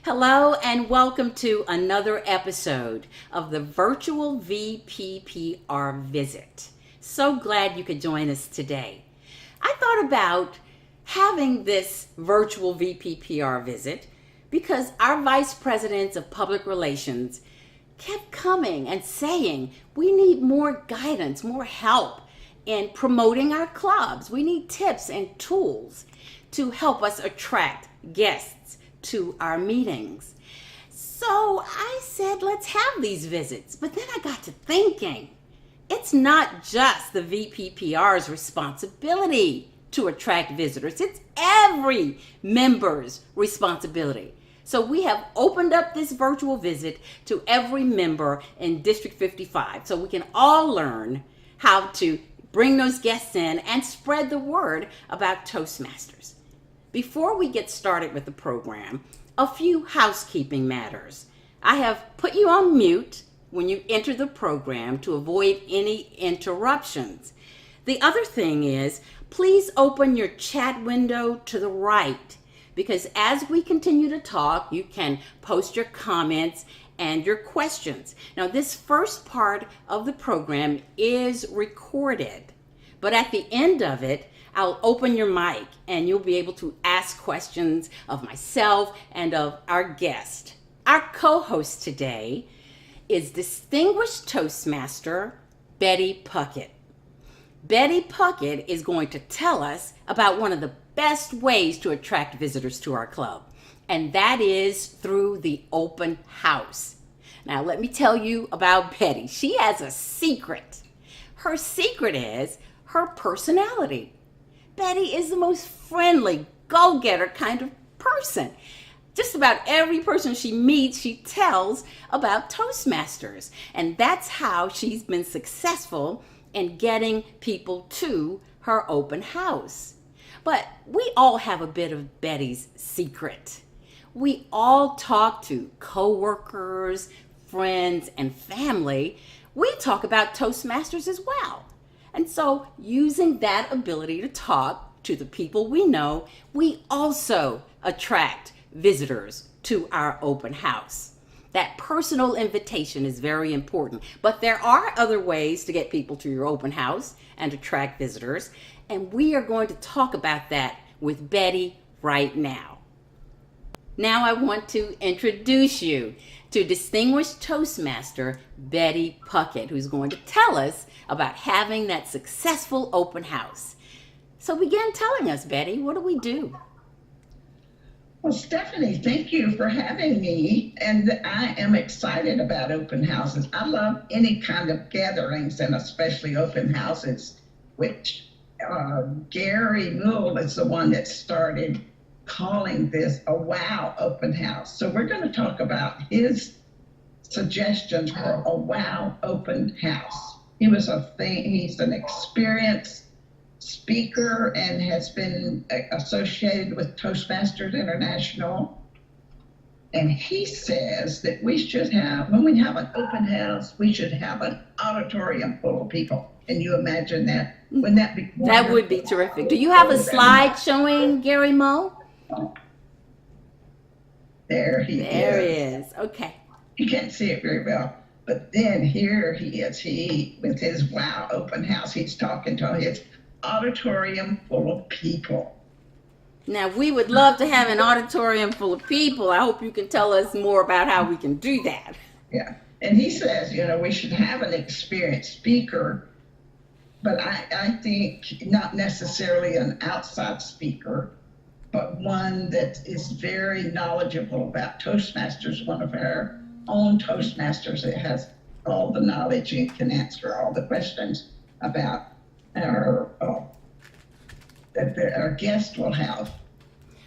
Hello and welcome to another episode of the virtual VPPR visit. So glad you could join us today. I thought about having this virtual VPPR visit because our vice presidents of public relations kept coming and saying we need more guidance, more help in promoting our clubs. We need tips and tools to help us attract guests to our meetings. So I said, let's have these visits. But then I got to thinking, it's not just the VPPR's responsibility to attract visitors. It's every member's responsibility. So we have opened up this virtual visit to every member in District 55 so we can all learn how to bring those guests in and spread the word about Toastmasters. Before we get started with the program, a few housekeeping matters. I have put you on mute when you enter the program to avoid any interruptions. The other thing is, please open your chat window to the right, because as we continue to talk, you can post your comments and your questions. Now, this first part of the program is recorded, but at the end of it, I'll open your mic and you'll be able to ask questions of myself and of our guest. Our co-host today is distinguished Toastmaster Betty Puckett. Betty Puckett is going to tell us about one of the best ways to attract visitors to our club, and that is through the open house. Now, let me tell you about Betty. She has a secret. Her secret is her personality. Betty is the most friendly, go-getter kind of person. Just about every person she meets, she tells about Toastmasters. And that's how she's been successful in getting people to her open house. But we all have a bit of Betty's secret. We all talk to coworkers, friends, and family. We talk about Toastmasters as well. And so using that ability to talk to the people we know, we also attract visitors to our open house. That personal invitation is very important, but there are other ways to get people to your open house and attract visitors, and we are going to talk about that with Betty right now. Now I want to introduce you to distinguished Toastmaster Betty Puckett, who's going to tell us about having that successful open house. So begin telling us, Betty, what do we do? Well, Stephanie, thank you for having me, and I am excited about open houses. I love any kind of gatherings, and especially open houses, which Gary Muhl is the one that started calling this a wow open house. So we're going to talk about his suggestions for a wow open house. He's an experienced speaker and has been associated with Toastmasters International. And he says that we should have, when we have an open house, we should have an auditorium full of people. Can you imagine that? Wouldn't that be wonderful? That would be terrific. Do you have a slide showing Gary Muhl? There he is. Okay. You can't see it very well. But then here he is, with his wow open house, he's talking to his auditorium full of people. Now, we would love to have an auditorium full of people. I hope you can tell us more about how we can do that. Yeah. And he says, we should have an experienced speaker, but I think not necessarily an outside speaker, but one that is very knowledgeable about Toastmasters, one of our own Toastmasters that has all the knowledge and can answer all the questions about that our guest will have.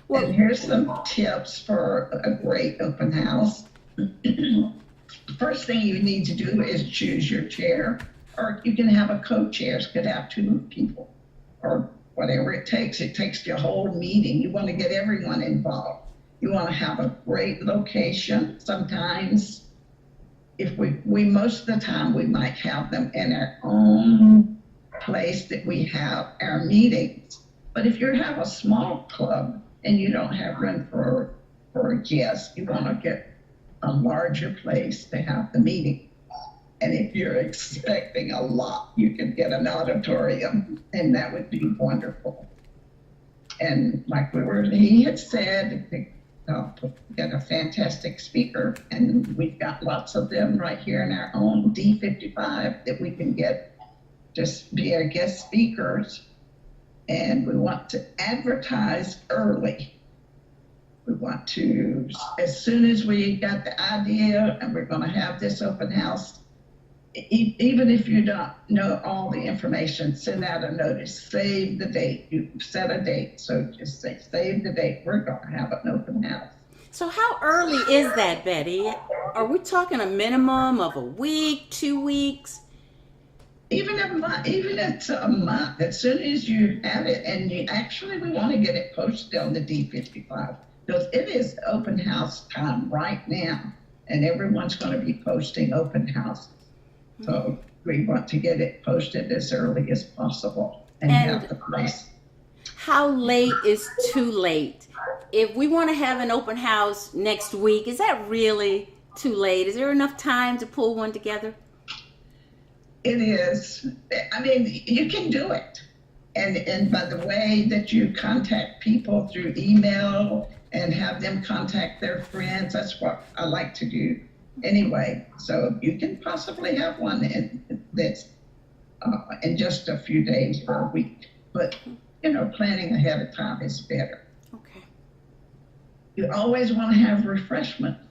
Well, and here's some tips for a great open house. First thing you need to do is choose your chair, or you can have a co-chair. You could have two people, or whatever it takes. It takes the whole meeting. You want to get everyone involved. You want to have a great location. Sometimes, if we most of the time, we might have them in our own place that we have our meetings. But if you have a small club and you don't have room for Or yes, you want to get a larger place to have the meeting. And if you're expecting a lot, you can get an auditorium, and that would be wonderful. And like he had said, get a fantastic speaker, and we've got lots of them right here in our own D55 that we can get just be our guest speakers. And we want to advertise early. We want to, as soon as we got the idea and we're going to have this open house, even if you don't know all the information, send out a notice, save the date, you set a date. So just say, save the date, we're going to have an open house. So how early is that, Betty? Are we talking a minimum of a week, 2 weeks? Even a month, even it's a month, as soon as you have it, and we want to get it posted on the D55, because it is open house time right now, and everyone's going to be posting open houses. So we want to get it posted as early as possible and have the place. How late is too late? If we want to have an open house next week, is that really too late? Is there enough time to pull one together? It is. I mean, you can do it. And by the way that you contact people through email and have them contact their friends, that's what I like to do anyway. So you can possibly have one that's in just a few days or a week. But, planning ahead of time is better. Okay. You always want to have refreshments.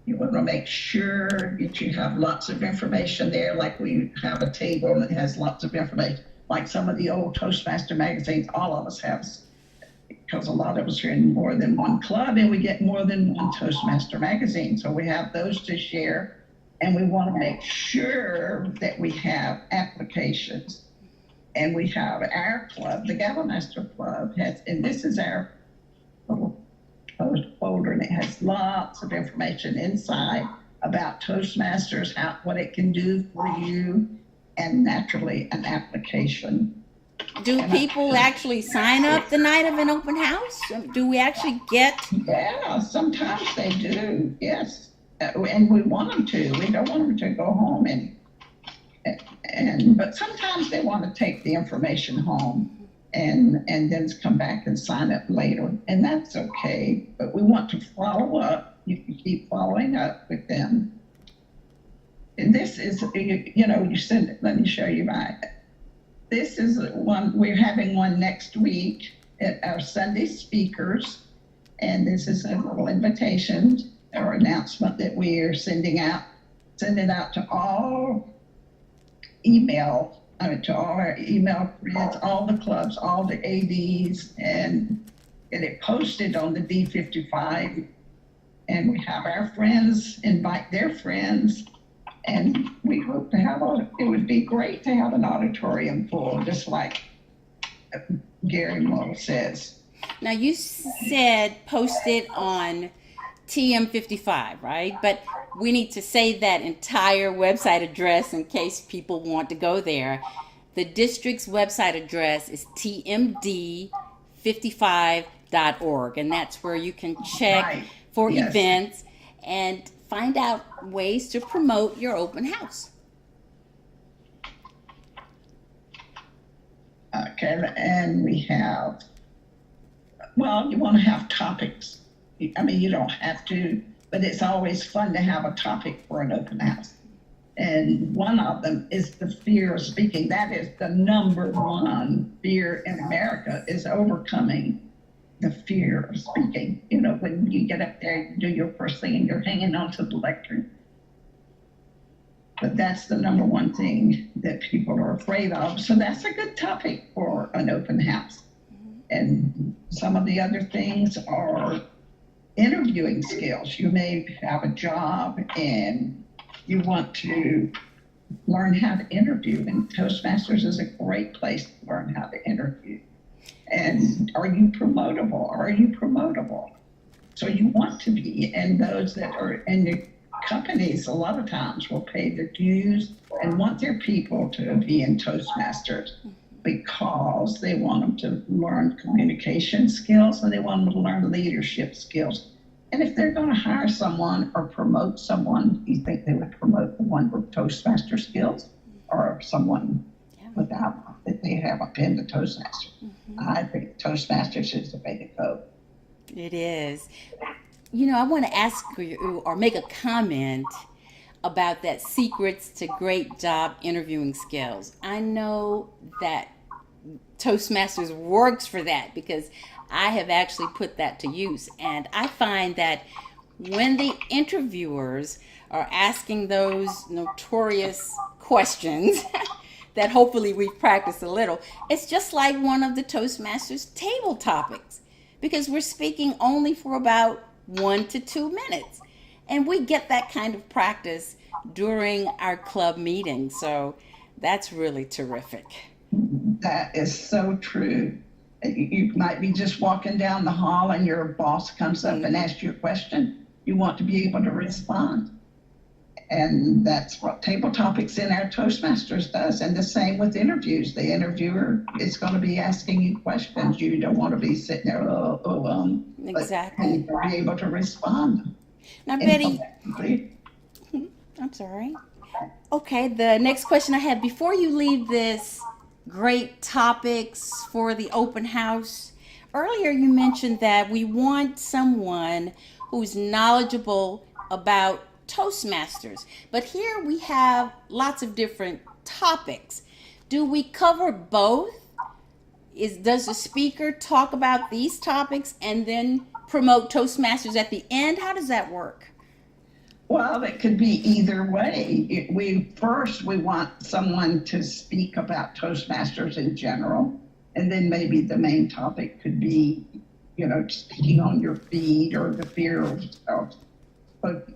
You want to make sure that you have lots of information there, like we have a table that has lots of information, like some of the old Toastmaster magazines, all of us have, because a lot of us are in more than one club and we get more than one Toastmaster magazine. So we have those to share, and we want to make sure that we have applications. And we have our club, the Galvamaster Club, and this is our little folder, and it has lots of information inside about Toastmasters, what it can do for you, and naturally an application. Do people actually sign up the night of an open house? Do we actually get? Yeah, sometimes they do, yes. And we want them to. We don't want them to go home but sometimes they want to take the information home and then come back and sign up later, and that's okay. But we want to follow up. You can keep following up with them. And this is, you send it. Let me show you mine. This is one, we're having one next week at our Sunday speakers, and this is a little invitation or announcement that we are sending out to all to all our email friends, all the clubs, all the ADs, and get it posted on the D55. And we have our friends invite their friends, and we hope to have it would be great to have an auditorium full, just like Gary Moore says. Now you said post it on TM55, right? But we need to say that entire website address in case people want to go there. The district's website address is tmd55.org, and that's where you can check for events and find out ways to promote your open house. Okay, and we have, you want to have topics. I mean, you don't have to, but it's always fun to have a topic for an open house. And one of them is the fear of speaking. That is the number one fear in America, is overcoming the fear of speaking. When you get up there, you do your first thing and you're hanging onto the lectern. But that's the number one thing that people are afraid of. So that's a good topic for an open house. And some of the other things are interviewing skills. You may have a job and you want to learn how to interview, and Toastmasters is a great place to learn how to interview. And are you promotable? So you want to be, and those that are in the companies a lot of times will pay their dues and want their people to be in Toastmasters because they want them to learn communication skills and they want them to learn leadership skills. And if they're going to hire someone or promote someone, do you think they would promote the one with Toastmaster skills or someone without, that they haven't been to Toastmasters? I think Toastmasters is the way to go. It is. I want to ask you or make a comment about that secrets to great job interviewing skills. I know that Toastmasters works for that because I have actually put that to use. And I find that when the interviewers are asking those notorious questions that hopefully we've practiced a little, it's just like one of the Toastmasters table topics because we're speaking only for about 1 to 2 minutes. And we get that kind of practice during our club meeting. So that's really terrific. That is so true. You might be just walking down the hall and your boss comes up and asks you a question. You want to be able to respond. And that's what Table Topics in our Toastmasters does. And the same with interviews. The interviewer is going to be asking you questions. You don't want to be sitting there, Exactly. But be able to respond. Now, Betty, I'm sorry. Okay, the next question I have before you leave this great topics for the open house. Earlier you mentioned that we want someone who's knowledgeable about Toastmasters, but here we have lots of different topics. Do we cover both? Does the speaker talk about these topics and then promote Toastmasters at the end? How does that work? Well, it could be either way. We want someone to speak about Toastmasters in general, and then maybe the main topic could be, speaking on your feet or the fear of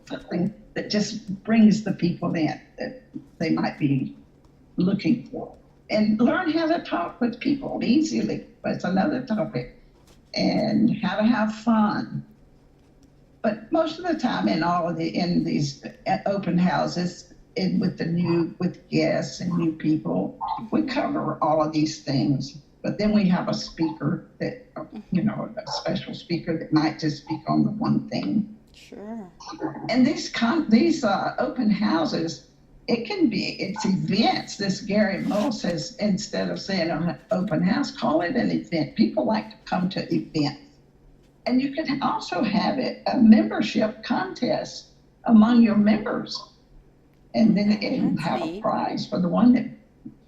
something that just brings the people in that they might be looking for. And learn how to talk with people easily. That's another topic. And how to have fun. But most of the time in these open houses, with guests and new people, we cover all of these things. But then we have a speaker that, a special speaker that might just speak on the one thing. Sure. And these open houses, it's events. This Gary Mull says, instead of saying an open house, call it an event. People like to come to events. And you can also have a membership contest among your members. And then have a prize for the one that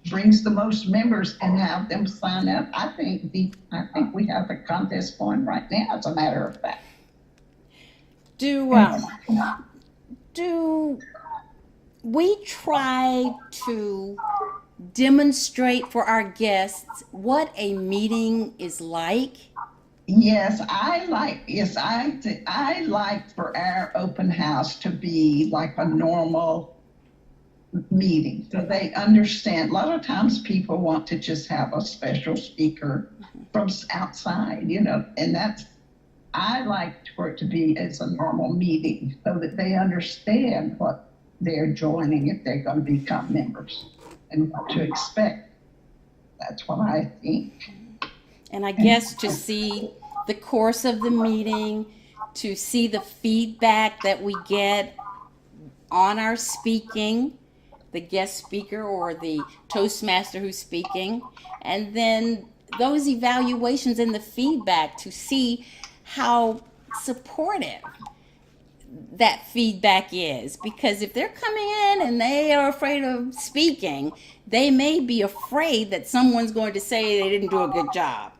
brings the most members and have them sign up. I think we have a contest going right now, as a matter of fact. Do we try to demonstrate for our guests what a meeting is like? Yes, I like for our open house to be like a normal meeting, so they understand. A lot of times people want to just have a special speaker from outside, and I like for it to be as a normal meeting so that they understand what they're joining if they're going to become members and what to expect. That's what I think. And I guess to see the course of the meeting, to see the feedback that we get on our speaking, the guest speaker or the Toastmaster who's speaking, and then those evaluations and the feedback to see how supportive that feedback is. Because if they're coming in and they are afraid of speaking, they may be afraid that someone's going to say they didn't do a good job.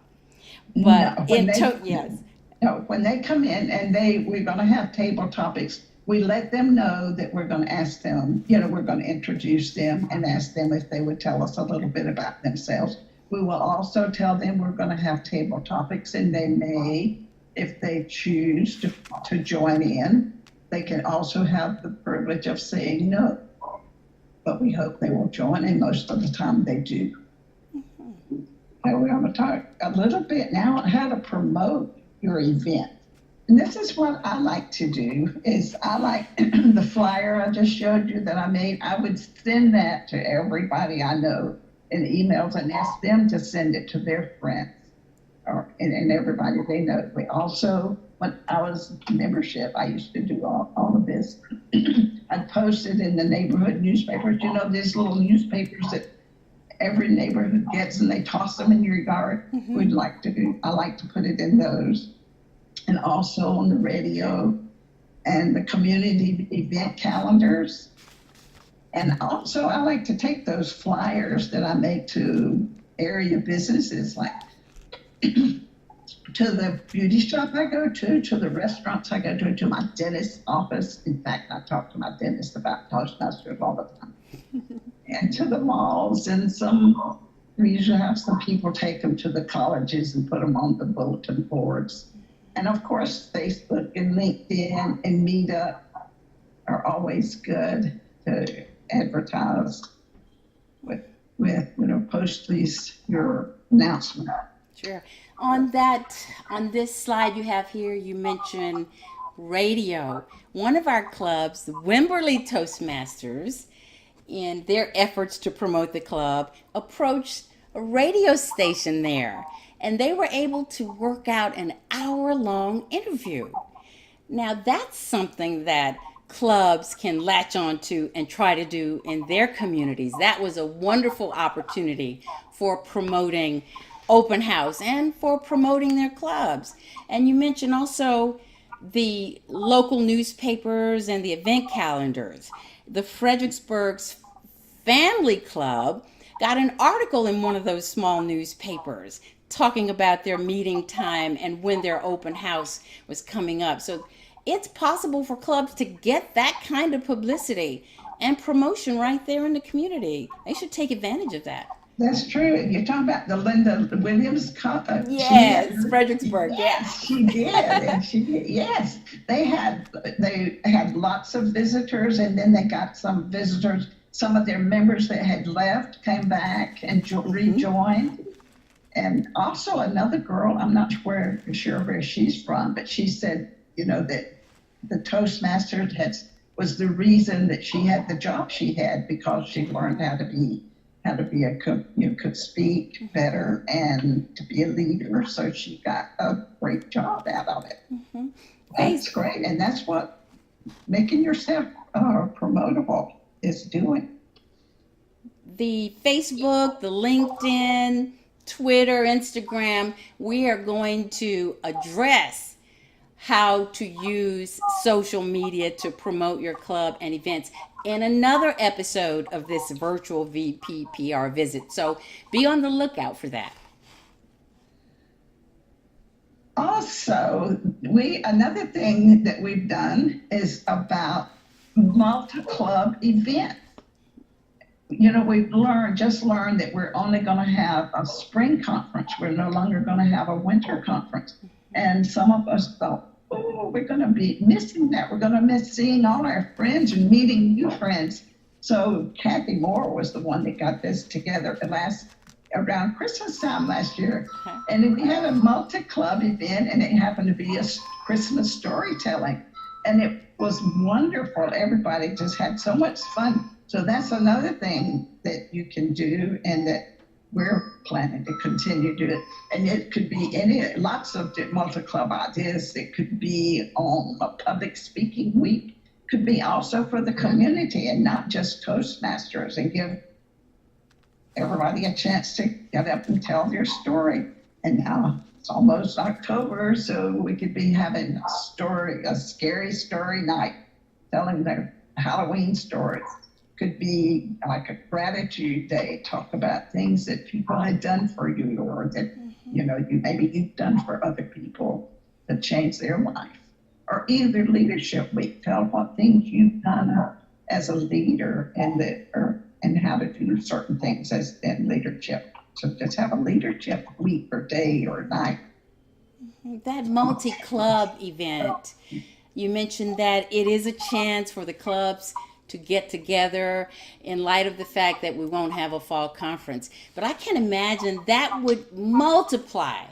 But yes. No, when they come in and we're going to have table topics, we let them know that we're going to ask them, we're going to introduce them and ask them if they would tell us a little bit about themselves. We will also tell them we're going to have table topics, and they may, if they choose to join in, they can also have the privilege of saying no. But we hope they will join, and most of the time they do. Now we're going to talk a little bit now on how to promote your event. And this is what I like to do, is I like the flyer I just showed you that I made. I would send that to everybody I know in emails and ask them to send it to their friends and everybody they know. We also, when I was membership, I used to do all of this. I'd post it in the neighborhood newspapers. You know, these little newspapers that every neighborhood gets, and they toss them in your yard. I like to put it in those, and also on the radio and the community event calendars. And also I like to take those flyers that I make to area businesses, like to the beauty shop I go to the restaurants I go to my dentist's office. In fact, I talk to my dentist about Toastmasters all the time. And to the malls, and we usually have some people take them to the colleges and put them on the bulletin boards. And of course, Facebook and LinkedIn and Meetup are always good to advertise with post your announcement. Sure. On this slide you have here, you mentioned radio. One of our clubs, the Wimberley Toastmasters, in their efforts to promote the club, approached a radio station there, and they were able to work out an hour-long interview. Now, that's something that clubs can latch on to and try to do in their communities. That was a wonderful opportunity for promoting open house and for promoting their clubs. And you mentioned also the local newspapers and the event calendars. The Fredericksburg's Family Club got an article in one of those small newspapers talking about their meeting time and when their open house was coming up. So it's possible for clubs to get that kind of publicity and promotion right there in the community. They should take advantage of that. That's true. You're talking about the Linda Williams conference. Yes, Fredericksburg. Yes, she did. And she did. Yes, they had lots of visitors, and then they got some visitors. Some of their members that had left came back and rejoined. And also another girl, I'm not sure where she's from, but she said, that the Toastmasters was the reason that she had the job she had, because she learned how to be could speak better and to be a leader. So she got a great job out of it. Mm-hmm. That's great. And that's what making yourself promotable is doing. The Facebook, the LinkedIn, Twitter, Instagram, we are going to address how to use social media to promote your club and events in another episode of this virtual VPPR visit. So be on the lookout for that. Also, another thing that we've done is about MultiClub Events. We've learned that we're only going to have a spring conference. We're no longer going to have a winter conference. And some of us thought, we're going to be missing that. We're going to miss seeing all our friends and meeting new friends. So Kathy Moore was the one that got this together around Christmas time last year. Okay. And we had a multi-club event, and it happened to be a Christmas storytelling. And it was wonderful. Everybody just had so much fun. So that's another thing that you can do, and that we're planning to continue to do it. And it could be lots of multi-club ideas. It could be on a public speaking week. Could be also for the community and not just Toastmasters, and give everybody a chance to get up and tell their story. And now it's almost October, so we could be having a scary story night, telling their Halloween stories. Could be like a gratitude day, talk about things that people had done for you, or that you've done for other people that changed their life. Or either leadership week, tell what things you've done as a leader and how to do certain things as in leadership. So just have a leadership week or day or night. That multi-club event, you mentioned that it is a chance for the clubs to get together in light of the fact that we won't have a fall conference. But I can imagine that would multiply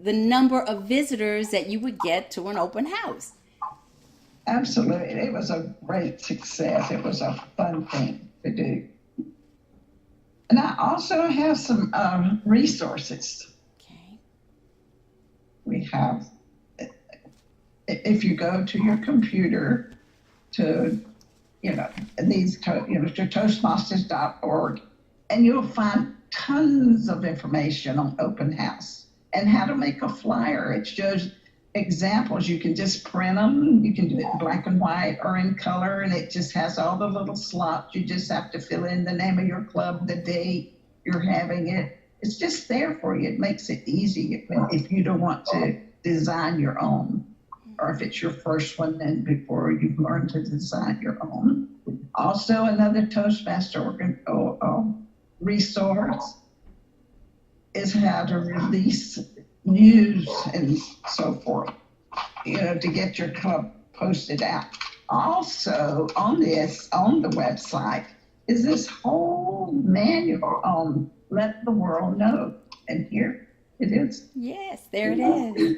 the number of visitors that you would get to an open house. Absolutely. It was a great success. It was a fun thing to do. And I also have some resources. Okay. We have if you go to your computer to, to Toastmasters.org, and you'll find tons of information on open house and how to make a flyer. It shows examples. You can just print them. You can do it in black and white or in color, and it just has all the little slots. You just have to fill in the name of your club, the date you're having it. It's just there for you. It makes it easy if you don't want to design your own, or if it's your first one, then before you've learned to design your own. Also, another Toastmaster resource is how to release news and so forth, to get your club posted out. Also, on the website, is this whole manual on let the world know. And here it is. Yes, there it is.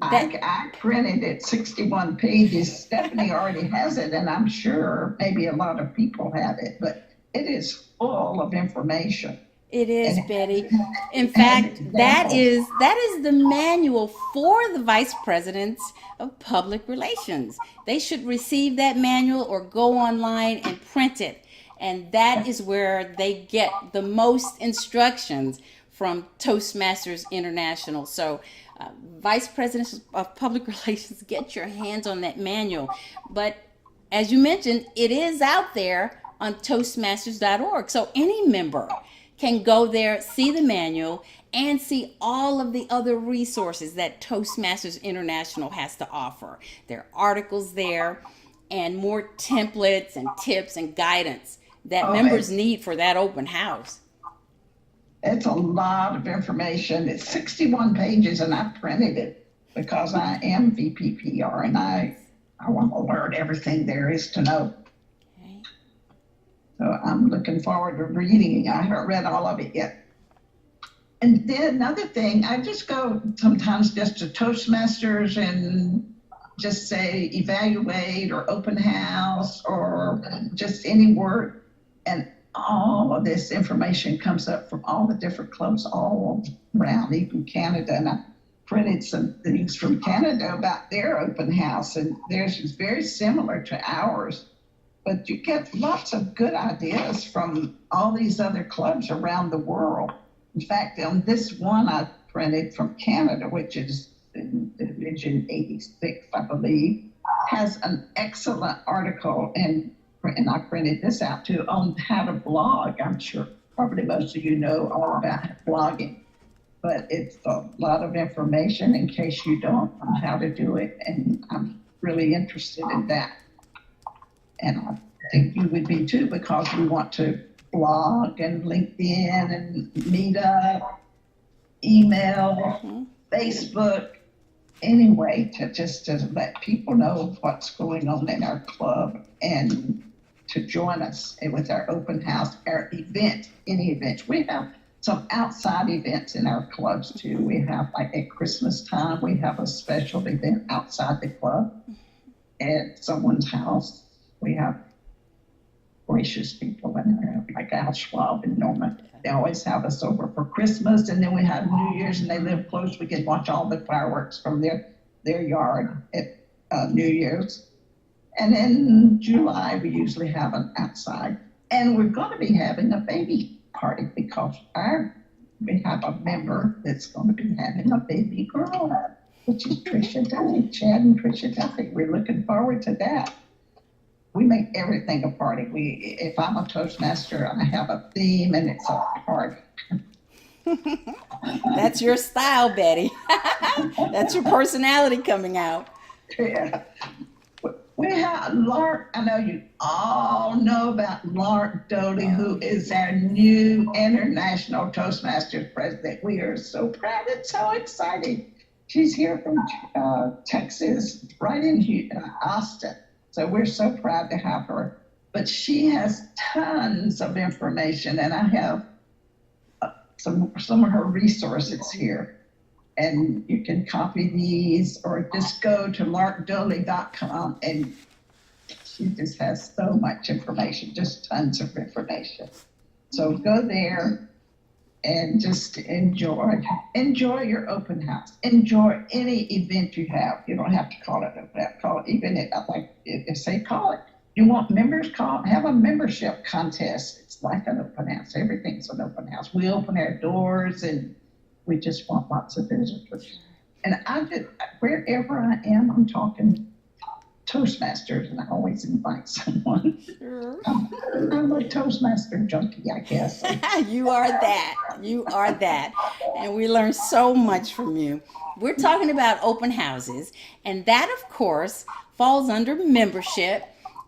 I printed it 61 pages. Stephanie already has it, and I'm sure maybe a lot of people have it, but it is full of information. It is, Betty. In fact, that is the manual for the vice presidents of public relations. They should receive that manual or go online and print it. And that is where they get the most instructions from Toastmasters International. So vice presidents of public relations, get your hands on that manual. But as you mentioned, it is out there on Toastmasters.org. So any member can go there, see the manual, and see all of the other resources that Toastmasters International has to offer. There are articles there and more templates and tips and guidance that members need for that open house. It's a lot of information. It's 61 pages, and I printed it because I am VPPR, and I want to learn everything there is to know. Okay. So I'm looking forward to reading it. I haven't read all of it yet. And then another thing, I just go sometimes just to Toastmasters and just say evaluate or open house or just any word. And all of this information comes up from all the different clubs all around, even Canada. And I printed some things from Canada about their open house, and theirs is very similar to ours. But you get lots of good ideas from all these other clubs around the world. In fact, on this one I printed from Canada, which is in Division 86, I believe, has an excellent article, and I printed this out too, on how to blog. I'm sure probably most of you know all about blogging, but it's a lot of information in case you don't on how to do it, and I'm really interested in that. And I think you would be too, because we want to blog and LinkedIn and Meetup, email, Facebook, anyway, to let people know what's going on in our club and to join us with our open house, our event, any events. We have some outside events in our clubs too. We have, like at Christmas time, we have a special event outside the club at someone's house. We have gracious people in there, like Al Schwab and Norman. They always have us over for Christmas, and then we have New Year's, and they live close. We can watch all the fireworks from their yard at New Year's. And in July, we usually have an outside. And we're going to be having a baby party because we have a member that's going to be having a baby girl, which is Tricia Duffy, Chad and Tricia Duffy. We're looking forward to that. We make everything a party. If I'm a Toastmaster, I have a theme, and it's a party. That's your style, Betty. That's your personality coming out. Yeah. We have Lark. I know you all know about Lark Doty, who is our new International Toastmasters president. We are so proud and so excited. She's here from Texas, right in Austin. So we're so proud to have her. But she has tons of information, and I have some of her resources here. And you can copy these or just go to larkdoley.com, and she just has so much information, just tons of information. So go there. and just enjoy your open house. Enjoy any event you have. You don't have to call it open house. Call it even if they call it. You want members, have a membership contest. It's like an open house. Everything's an open house. We open our doors and we just want lots of visitors. And wherever I am, I'm talking Toastmasters, and I always invite someone. Sure. I'm a Toastmaster junkie, I guess. You are that. You are that. And we learn so much from you. We're talking about open houses, and that, of course, falls under membership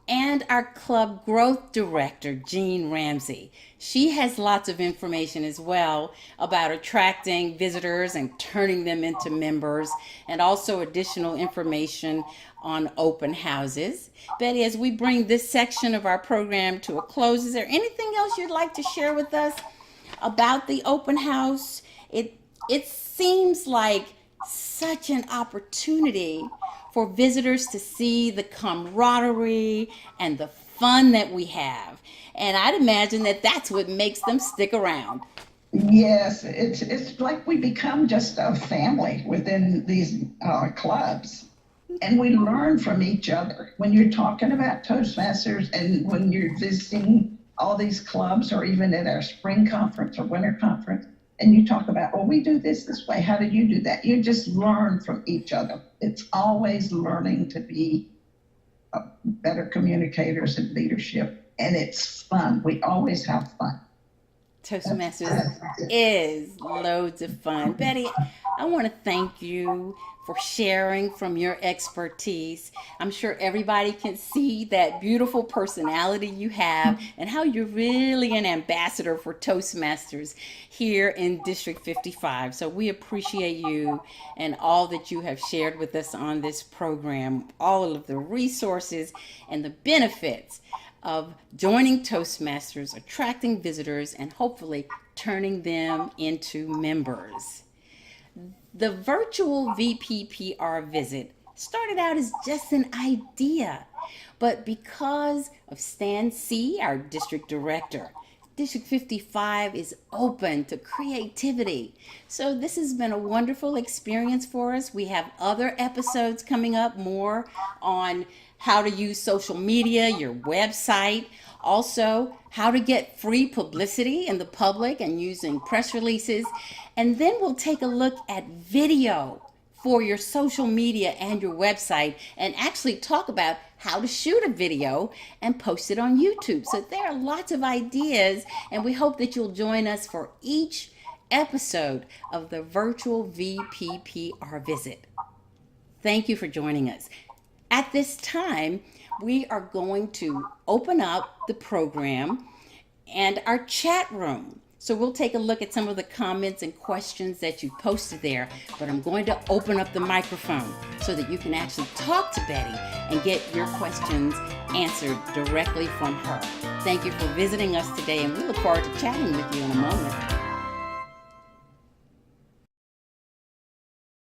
and our club growth director, Jean Ramsey. She has lots of information as well about attracting visitors and turning them into members, and also additional information on open houses. Betty, as we bring this section of our program to a close, is there anything else you'd like to share with us about the open house? It seems like such an opportunity for visitors to see the camaraderie and the fun that we have. And I'd imagine that that's what makes them stick around. Yes, it's like we become just a family within these clubs. And we learn from each other. When you're talking about Toastmasters and when you're visiting all these clubs, or even at our spring conference or winter conference, and you talk about, well, we do this way. How do you do that? You just learn from each other. It's always learning to be better communicators and leadership. And it's fun. We always have fun. Toastmasters is loads of fun. Betty, I want to thank you for sharing from your expertise. I'm sure everybody can see that beautiful personality you have and how you're really an ambassador for Toastmasters here in District 55. So we appreciate you and all that you have shared with us on this program, all of the resources and the benefits of joining Toastmasters, attracting visitors, and hopefully turning them into members. The virtual VPPR visit started out as just an idea, but because of Stan C., our district director, District 55 is open to creativity. So this has been a wonderful experience for us. We have other episodes coming up, more on how to use social media, your website, also how to get free publicity in the public and using press releases. And then we'll take a look at video for your social media and your website, and actually talk about how to shoot a video and post it on YouTube. So there are lots of ideas, and we hope that you'll join us for each episode of the virtual VPPR visit. Thank you for joining us. At this time, we are going to open up the program and our chat room. So we'll take a look at some of the comments and questions that you posted there, but I'm going to open up the microphone so that you can actually talk to Betty and get your questions answered directly from her. Thank you for visiting us today, and we look forward to chatting with you in a moment.